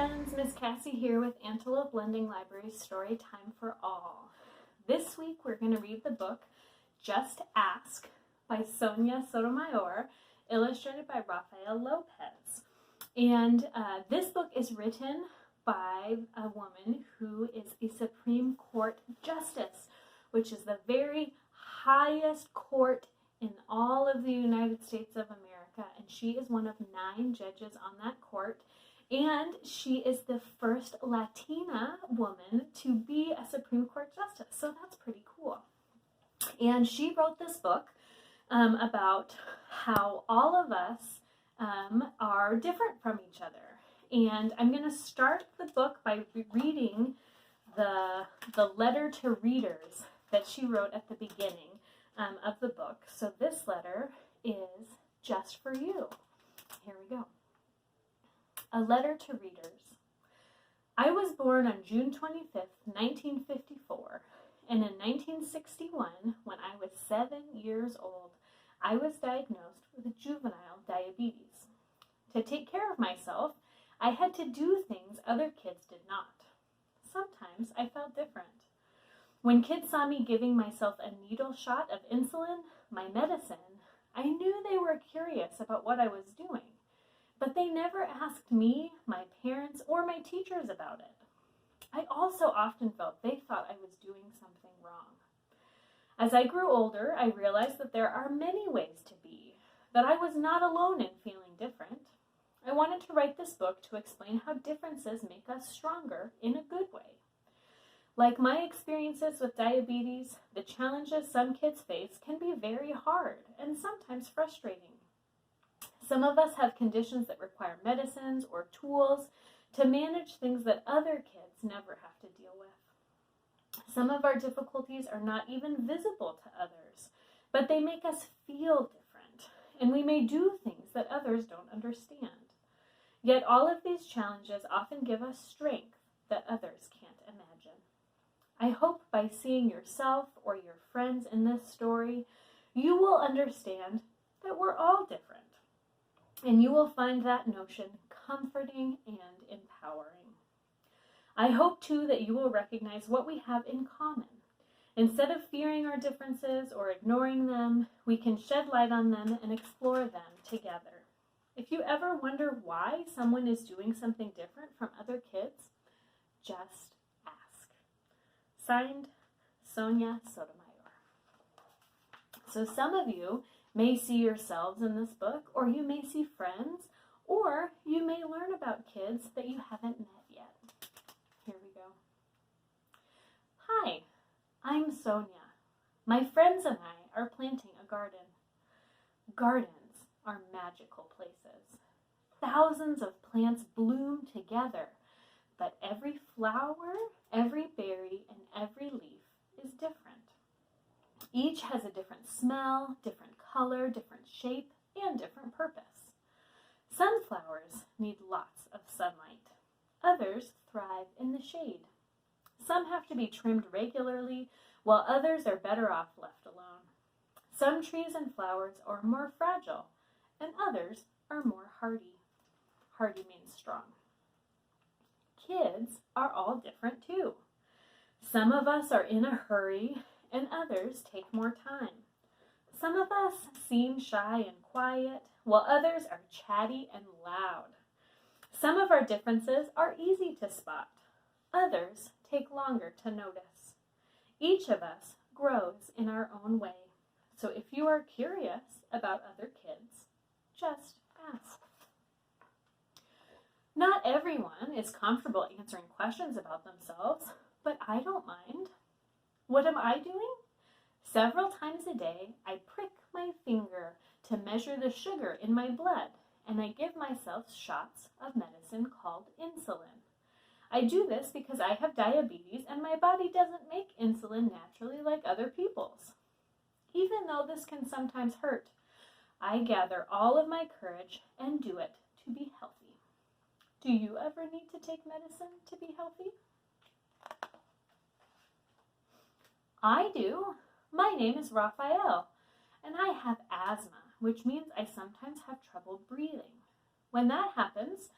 friends, Miss Cassie here with Antelope Lending Library's Storytime for All. This week we're going to read the book Just Ask by Sonia Sotomayor, illustrated by Rafael Lopez. And this book is written by a woman who is a Supreme Court Justice, which is the very highest court in all of the United States of America. And she is one of 9 judges on that court. And she is the first Latina woman to be a Supreme Court Justice. So that's pretty cool. And she wrote this book about how all of us are different from each other. And I'm going to start the book by reading the letter to readers that she wrote at the beginning of the book. So this letter is just for you. Here we go. A letter to readers. I was born on June 25th, 1954, and in 1961, when I was 7 years old, I was diagnosed with juvenile diabetes. To take care of myself, I had to do things other kids did not. Sometimes I felt different. When kids saw me giving myself a needle shot of insulin, my medicine, I knew they were curious about what I was doing. But they never asked me, my parents, or my teachers about it. I also often felt they thought I was doing something wrong. As I grew older, I realized that there are many ways to be, that I was not alone in feeling different. I wanted to write this book to explain how differences make us stronger in a good way. Like my experiences with diabetes, the challenges some kids face can be very hard and sometimes frustrating. Some of us have conditions that require medicines or tools to manage things that other kids never have to deal with. Some of our difficulties are not even visible to others, but they make us feel different, and we may do things that others don't understand. Yet all of these challenges often give us strength that others can't imagine. I hope by seeing yourself or your friends in this story, you will understand that we're all different. And you will find that notion comforting and empowering. I hope, too, that you will recognize what we have in common. Instead of fearing our differences or ignoring them, we can shed light on them and explore them together. If you ever wonder why someone is doing something different from other kids, just ask. Signed, Sonia Sotomayor. So some of you may see yourselves in this book, or you may see friends, or you may learn about kids that you haven't met yet. Here we go. Hi, I'm Sonia. My friends and I are planting a garden. Gardens are magical places. Thousands of plants bloom together, but every flower, every berry, and every leaf is different. Each has a different smell, different color, different shape, and different purpose. Sunflowers need lots of sunlight. Others thrive in the shade. Some have to be trimmed regularly, while others are better off left alone. Some trees and flowers are more fragile, and others are more hardy. Hardy means strong. Kids are all different too. Some of us are in a hurry, and others take more time. Some of us seem shy and quiet, while others are chatty and loud. Some of our differences are easy to spot. Others take longer to notice. Each of us grows in our own way. So if you are curious about other kids, just ask. Not everyone is comfortable answering questions about themselves, but I don't mind. What am I doing? Several times a day, I prick my finger to measure the sugar in my blood, and I give myself shots of medicine called insulin. I do this because I have diabetes and my body doesn't make insulin naturally like other people's. Even though this can sometimes hurt, I gather all of my courage and do it to be healthy. Do you ever need to take medicine to be healthy? I do. My name is Rafael, and I have asthma, which means I sometimes have trouble breathing. When that happens,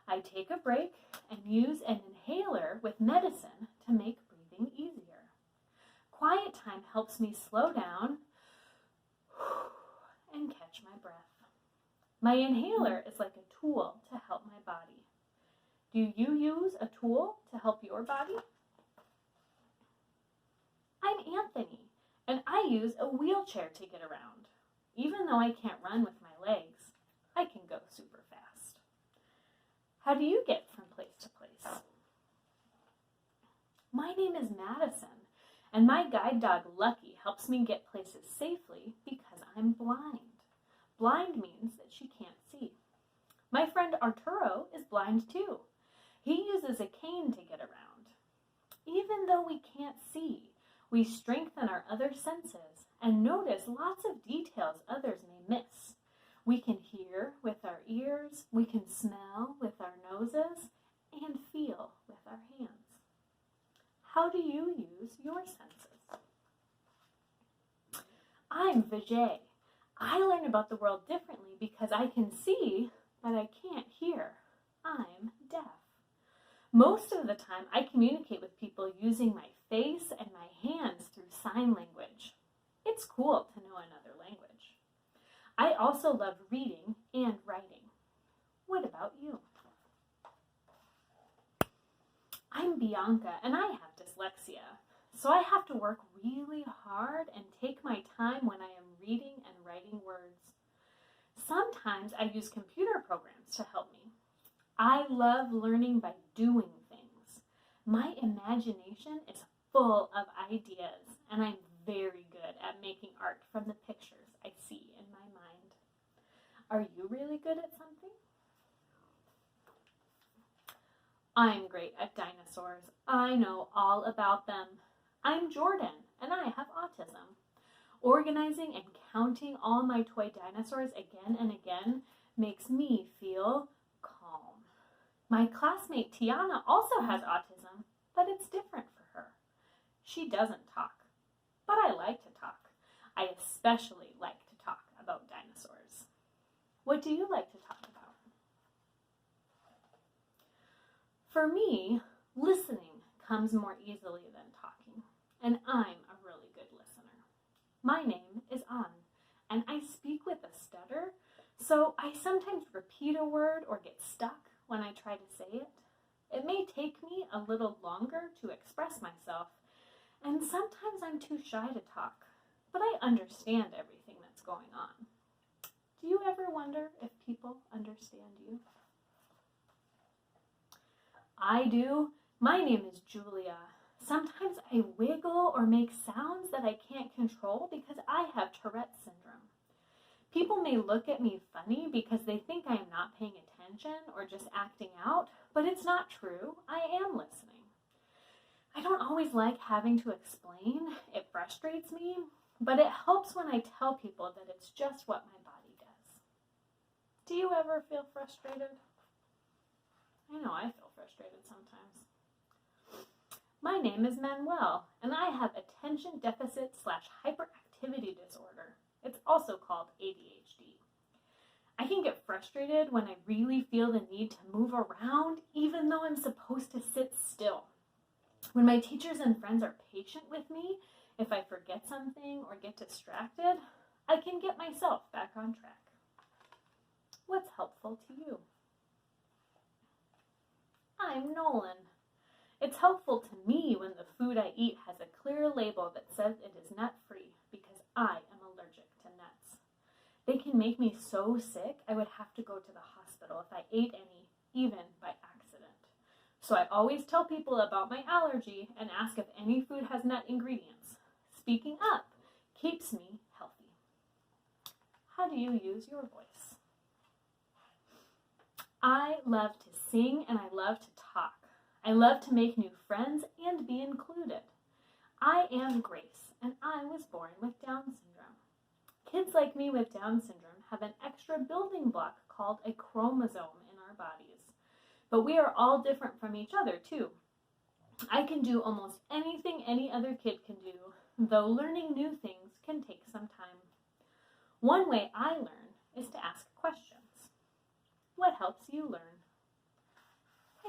I take a break and use an inhaler with medicine to make breathing easier. Quiet time helps me slow down and catch my breath. My inhaler is like a tool to help my body. Do you use a tool to help your body? I'm Anthony, and I use a wheelchair to get around. Even though I can't run with my legs, I can go super fast. How do you get from place to place? My name is Madison, and my guide dog Lucky helps me get places safely because I'm blind. Blind means that she can't see. My friend Arturo is blind too. He uses a cane to get around. Even though we can't see, we strengthen our other senses and notice lots of details others may miss. We can hear with our ears, we can smell with our noses, and feel with our hands. How do you use your senses? I'm Vijay. I learn about the world differently because I can see, but I can't hear. I'm deaf. Most of the time, I communicate with people using my face and my hands through sign language. It's cool to know another language. I also love reading and writing. What about you? I'm Bianca, and I have dyslexia, so I have to work really hard and take my time when I am reading and writing words. Sometimes I use computer programs to help me. I love learning by doing things. My imagination is full of ideas, and I'm very good at making art from the pictures I see in my mind. Are you really good at something? I'm great at dinosaurs. I know all about them. I'm Jordan, and I have autism. Organizing and counting all my toy dinosaurs again and again makes me feel calm. My classmate Tiana also has autism, but it's different for her. She doesn't talk, but I like to talk. I especially like to talk about dinosaurs. What do you like to talk about? For me, listening comes more easily than talking, and I'm a really good listener. My name is An, and I speak with a stutter, so I sometimes repeat a word or get stuck when I try to say it. It may take me a little longer to express myself, and sometimes I'm too shy to talk, but I understand everything that's going on. Do you ever wonder if people understand you? I do. My name is Julia. Sometimes I wiggle or make sounds that I can't control because I have Tourette's syndrome. People may look at me funny because they think I am not paying attention or just acting out, but it's not true. I am listening. I don't always like having to explain. It frustrates me, but it helps when I tell people that it's just what my body does. Do you ever feel frustrated? I know I feel frustrated sometimes. My name is Manuel, and I have attention deficit / hyperactivity disorder. It's also called ADHD. I can get frustrated when I really feel the need to move around, even though I'm supposed to sit still. When my teachers and friends are patient with me, if I forget something or get distracted, I can get myself back on track. What's helpful to you? I'm Nolan. It's helpful to me when the food I eat has a clear label that says it is nut-free because I am allergic to nuts. They can make me so sick I would have to go to the hospital if I ate any, even by accident. So I always tell people about my allergy and ask if any food has nut ingredients. Speaking up keeps me healthy. How do you use your voice? I love to sing and I love to talk. I love to make new friends and be included. I am Grace, and I was born with Down syndrome. Kids like me with Down syndrome have an extra building block called a chromosome in our bodies. But we are all different from each other, too. I can do almost anything any other kid can do, though learning new things can take some time. One way I learn is to ask questions. What helps you learn?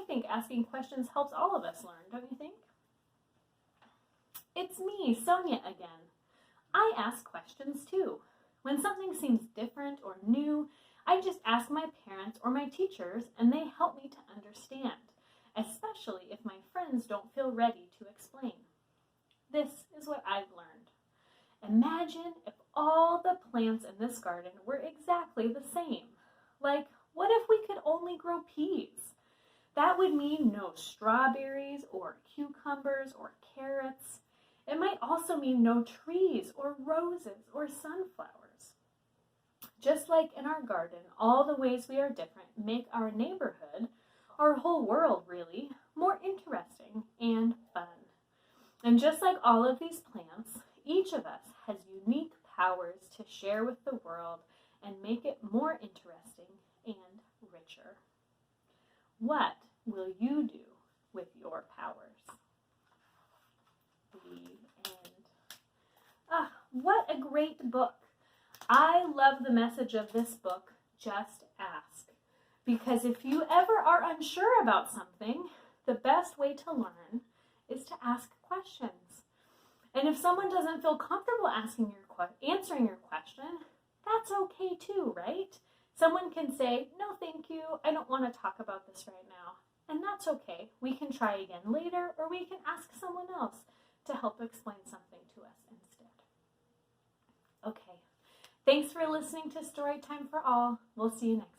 think asking questions helps all of us learn, don't you think? It's me, Sonia, again. I ask questions too. When something seems different or new, I just ask my parents or my teachers, and they help me to understand, especially if my friends don't feel ready to explain. This is what I've learned. Imagine if all the plants in this garden were exactly the same. Like, what if we could only grow peas? That would mean no strawberries or cucumbers or carrots. It might also mean no trees or roses or sunflowers. Just like in our garden, all the ways we are different make our neighborhood, our whole world really, more interesting and fun. And just like all of these plants, each of us has unique powers to share with the world and make it more interesting and richer. What will you do with your powers? The end. What a great book. I love the message of this book, Just Ask. Because if you ever are unsure about something, the best way to learn is to ask questions. And if someone doesn't feel comfortable answering your question, that's okay too, right? Someone can say, no, thank you, I don't want to talk about this right now. And that's okay. We can try again later, or we can ask someone else to help explain something to us instead. Okay. Thanks for listening to Storytime for All. We'll see you next time.